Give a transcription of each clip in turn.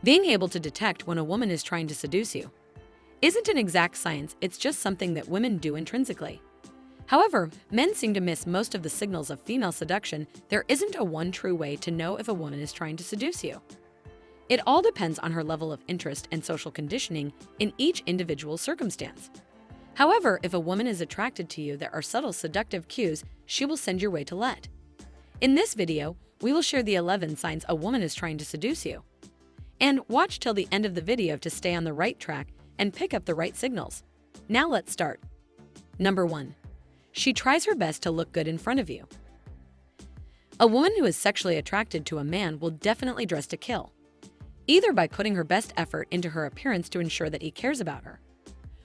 Being able to detect when a woman is trying to seduce you isn't an exact science, it's just something that women do intrinsically. However, men seem to miss most of the signals of female seduction. There isn't a one true way to know if a woman is trying to seduce you. It all depends on her level of interest and social conditioning in each individual circumstance. However, if a woman is attracted to you, there are subtle seductive cues she will send your way to let. In this video, we will share the 11 signs a woman is trying to seduce you. And watch till the end of the video to stay on the right track and pick up the right signals. Now let's start. Number 1. She tries her best to look good in front of you. A woman who is sexually attracted to a man will definitely dress to kill, either by putting her best effort into her appearance to ensure that he cares about her,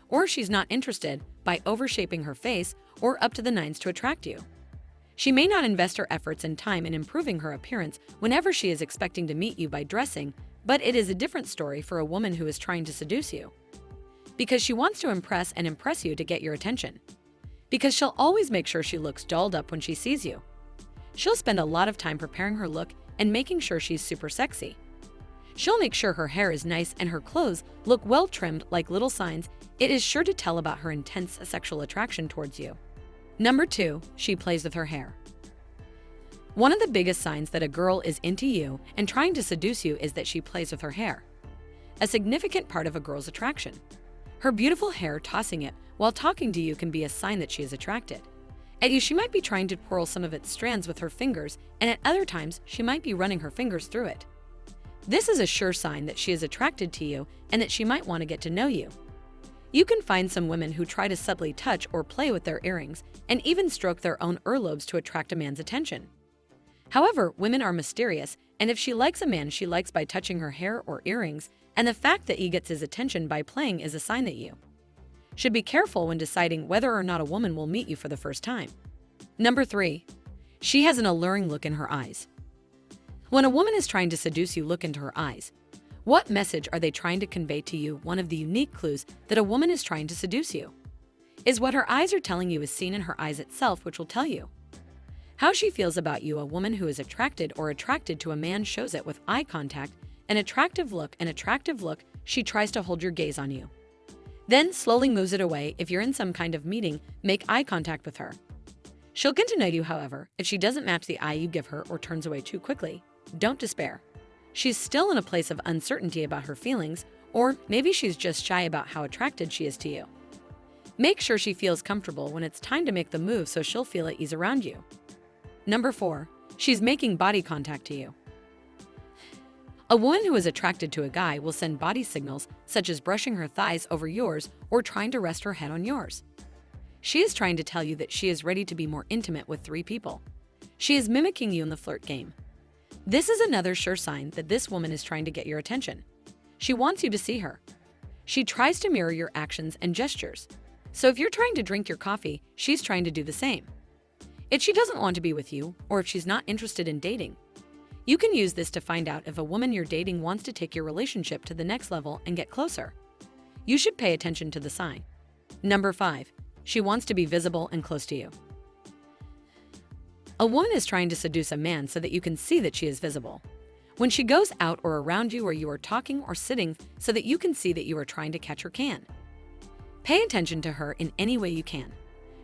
or if she's not interested, by overshaping her face or up to the nines to attract you. She may not invest her efforts and time in improving her appearance whenever she is expecting to meet you by dressing, but it is a different story for a woman who is trying to seduce you, because she wants to impress you to get your attention. Because she'll always make sure she looks dolled up when she sees you. She'll spend a lot of time preparing her look and making sure she's super sexy. She'll make sure her hair is nice and her clothes look well trimmed like little signs. It is sure to tell about her intense sexual attraction towards you. Number 2, she plays with her hair. One of the biggest signs that a girl is into you and trying to seduce you is that she plays with her hair, a significant part of a girl's attraction. Her beautiful hair tossing it while talking to you can be a sign that she is attracted. At you, she might be trying to twirl some of its strands with her fingers, and at other times, she might be running her fingers through it. This is a sure sign that she is attracted to you and that she might want to get to know you. You can find some women who try to subtly touch or play with their earrings and even stroke their own earlobes to attract a man's attention. However, women are mysterious, and if she likes a man she likes by touching her hair or earrings, and the fact that he gets his attention by playing is a sign that you should be careful when deciding whether or not a woman will meet you for the first time. Number 3. She has an alluring look in her eyes. When a woman is trying to seduce you, look into her eyes. What message are they trying to convey to you? One of the unique clues that a woman is trying to seduce you is what her eyes are telling you is seen in her eyes itself, which will tell you how she feels about you. A woman who is attracted to a man shows it with eye contact. An attractive look, she tries to hold your gaze on you, then slowly moves it away. If you're in some kind of meeting, make eye contact with her. She'll get to know you. However, if she doesn't match the eye you give her or turns away too quickly, don't despair. She's still in a place of uncertainty about her feelings, or maybe she's just shy about how attracted she is to you. Make sure she feels comfortable when it's time to make the move so she'll feel at ease around you. Number 4, she's making body contact to you. A woman who is attracted to a guy will send body signals such as brushing her thighs over yours or trying to rest her head on yours. She is trying to tell you that she is ready to be more intimate with 3 people. She is mimicking you in the flirt game. This is another sure sign that this woman is trying to get your attention. She wants you to see her. She tries to mirror your actions and gestures. So if you're trying to drink your coffee, she's trying to do the same. If she doesn't want to be with you, or if she's not interested in dating, you can use this to find out if a woman you're dating wants to take your relationship to the next level and get closer. You should pay attention to the sign. Number 5, she wants to be visible and close to you. A woman is trying to seduce a man so that you can see that she is visible. When she goes out or around you, or you are talking or sitting, so that you can see that you are trying to catch her can. Pay attention to her in any way you can.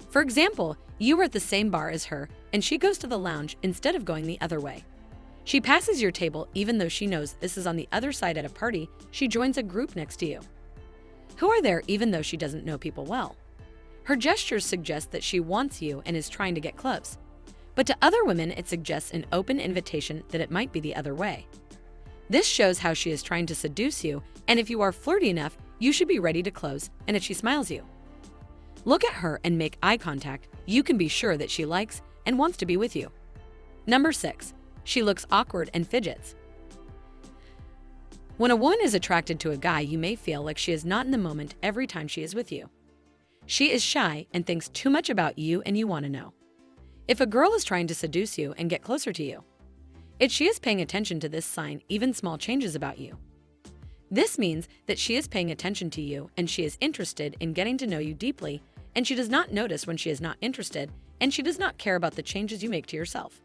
For example, you are at the same bar as her and she goes to the lounge instead of going the other way. She passes your table even though she knows this is on the other side. At a party, she joins a group next to you who are there even though she doesn't know people well. Her gestures suggest that she wants you and is trying to get close. But to other women, it suggests an open invitation that it might be the other way. This shows how she is trying to seduce you, and if you are flirty enough, you should be ready to close, and if she smiles you, look at her and make eye contact. You can be sure that she likes and wants to be with you. Number 6, she looks awkward and fidgets. When a woman is attracted to a guy, you may feel like she is not in the moment every time she is with you. She is shy and thinks too much about you, and you want to know if a girl is trying to seduce you and get closer to you. If she is paying attention to this sign, even small changes about you, this means that she is paying attention to you and she is interested in getting to know you deeply, and she does not notice when she is not interested, and she does not care about the changes you make to yourself.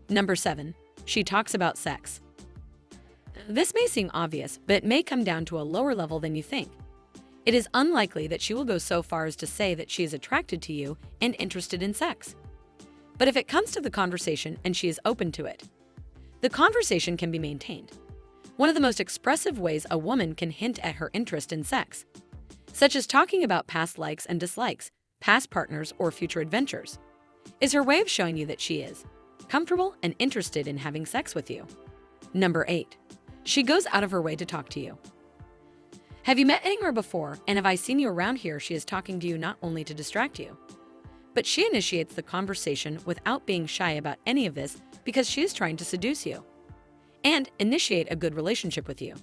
Number 7, she talks about sex. This may seem obvious, but it may come down to a lower level than you think. It is unlikely that she will go so far as to say that she is attracted to you and interested in sex. But if it comes to the conversation and she is open to it, the conversation can be maintained. One of the most expressive ways a woman can hint at her interest in sex, such as talking about past likes and dislikes, past partners, or future adventures, is her way of showing you that she is comfortable and interested in having sex with you. Number 8. She goes out of her way to talk to you. Have you met her before, and have I seen you around here? She is talking to you not only to distract you, but she initiates the conversation without being shy about any of this because she is trying to seduce you and initiate a good relationship with you.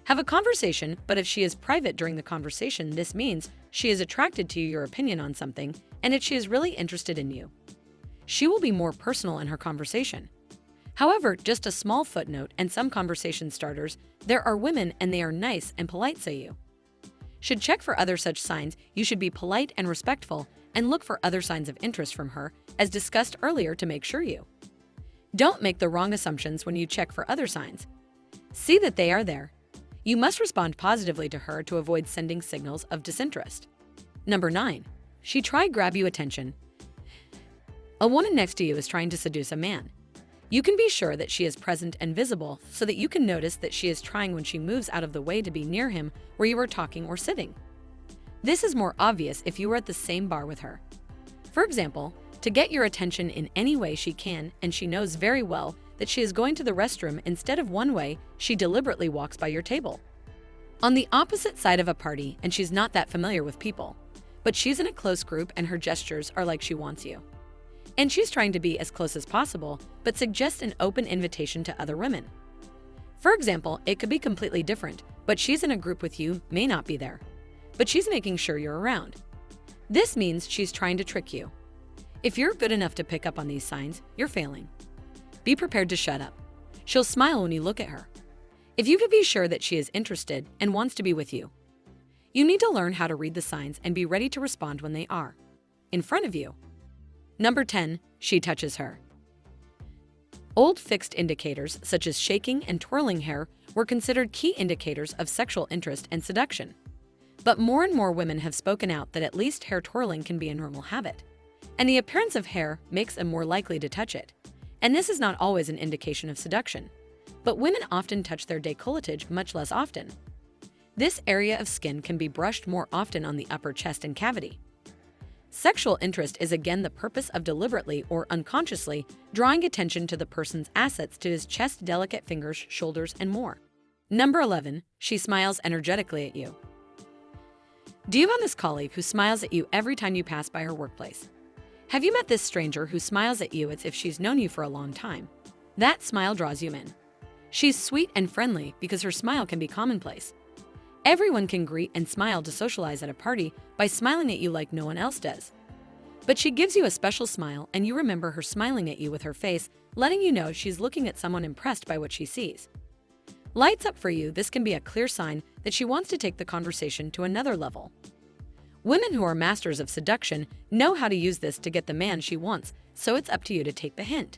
Have a conversation, but if she is private during the conversation, this means she is attracted to your opinion on something, and if she is really interested in you, she will be more personal in her conversation. However, just a small footnote and some conversation starters, there are women and they are nice and polite, say you should check for other such signs. You should be polite and respectful and look for other signs of interest from her, as discussed earlier, to make sure you don't make the wrong assumptions when you check for other signs. See that they are there. You must respond positively to her to avoid sending signals of disinterest. Number 9. She grab you attention. A woman next to you is trying to seduce a man. You can be sure that she is present and visible so that you can notice that she is trying when she moves out of the way to be near him where you are talking or sitting. This is more obvious if you were at the same bar with her. For example, to get your attention in any way she can, and she knows very well that she is going to the restroom, instead of one way, she deliberately walks by your table on the opposite side of a party, and she's not that familiar with people, but she's in a close group and her gestures are like she wants you. And she's trying to be as close as possible, but suggest an open invitation to other women. For example, it could be completely different, but she's in a group with you, may not be there, but she's making sure you're around. This means she's trying to trick you. If you're good enough to pick up on these signs, you're failing. Be prepared to shut up. She'll smile when you look at her. If you can be sure that she is interested and wants to be with you, you need to learn how to read the signs and be ready to respond when they are in front of you. Number 10. She touches her. Old fixed indicators such as shaking and twirling hair were considered key indicators of sexual interest and seduction. But more and more women have spoken out that at least hair twirling can be a normal habit, and the appearance of hair makes them more likely to touch it. And this is not always an indication of seduction, but women often touch their décolletage much less often. This area of skin can be brushed more often on the upper chest and cavity. Sexual interest is again the purpose of deliberately or unconsciously drawing attention to the person's assets, to his chest, delicate fingers, shoulders, and more. Number 11. She smiles energetically at you. Do you have this colleague who smiles at you every time you pass by her workplace? Have you met this stranger who smiles at you as if she's known you for a long time? That smile draws you in. She's sweet and friendly because her smile can be commonplace. Everyone can greet and smile to socialize at a party by smiling at you like no one else does. But she gives you a special smile, and you remember her smiling at you with her face, letting you know she's looking at someone impressed by what she sees. Lights up for you, this can be a clear sign that she wants to take the conversation to another level. Women who are masters of seduction know how to use this to get the man she wants, so it's up to you to take the hint.